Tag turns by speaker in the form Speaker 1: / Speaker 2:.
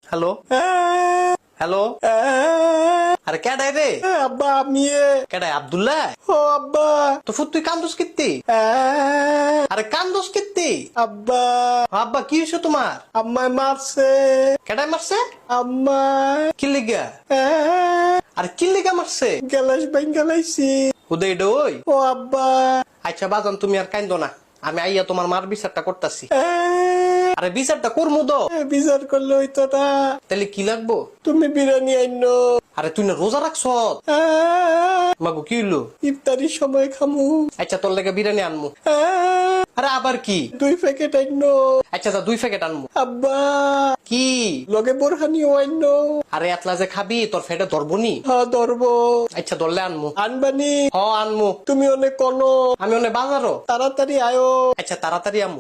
Speaker 1: Hello hello, আরে কেডাই রে?
Speaker 2: আব্বা আমি
Speaker 1: কেডাই? আব্দুল্লাহ?
Speaker 2: ও আব্বা
Speaker 1: তো ফুট তুই কান্দোস কিত্তি? আরে কান্দোস কিত্তি?
Speaker 2: আব্বা
Speaker 1: আব্বা কি হয়েছে তোমার?
Speaker 2: আম্মায় মারছে
Speaker 1: কেডাই মারছে?
Speaker 2: আম্মা
Speaker 1: কি লিগা? আরে কি লিগা মারছে?
Speaker 2: গ্যালাস বাইঙ্গালাইছি
Speaker 1: হুদে ওই।
Speaker 2: ও আব্বা
Speaker 1: আচ্ছা বাজান, তুমি আর কান্দো না, আমি আইয়া তোমার মার বিচারটা করতেছি। আরে বিচারটা করমু তো।
Speaker 2: বিচার করলে হইতো না,
Speaker 1: তাহলে কি লাগবো?
Speaker 2: তুমি বিরিয়ানি আইনো।
Speaker 1: আরে তুই না রোজা রাখছ? মাগো কি হইলো?
Speaker 2: ইফতারির সময় খামু।
Speaker 1: আচ্ছা তোর লেগে বিরিয়ানি আনমু। আরে আবার কি?
Speaker 2: 2 প্যাকেট আইনো।
Speaker 1: আচ্ছা তা 2 প্যাকেট আনমু।
Speaker 2: আব্বা
Speaker 1: কি?
Speaker 2: লগে বোরহানিও আইনো।
Speaker 1: আরে এতলা যে খাবি তোর ফেটে ধরবনি।
Speaker 2: হ্যাঁ ধরবো।
Speaker 1: আচ্ছা ধরলে আনমু।
Speaker 2: আনবানি?
Speaker 1: হ আনমু।
Speaker 2: তুমি অনেক কোনো
Speaker 1: আমি অনেক বাজারও।
Speaker 2: তাড়াতাড়ি আয়ো।
Speaker 1: আচ্ছা তাড়াতাড়ি আমু।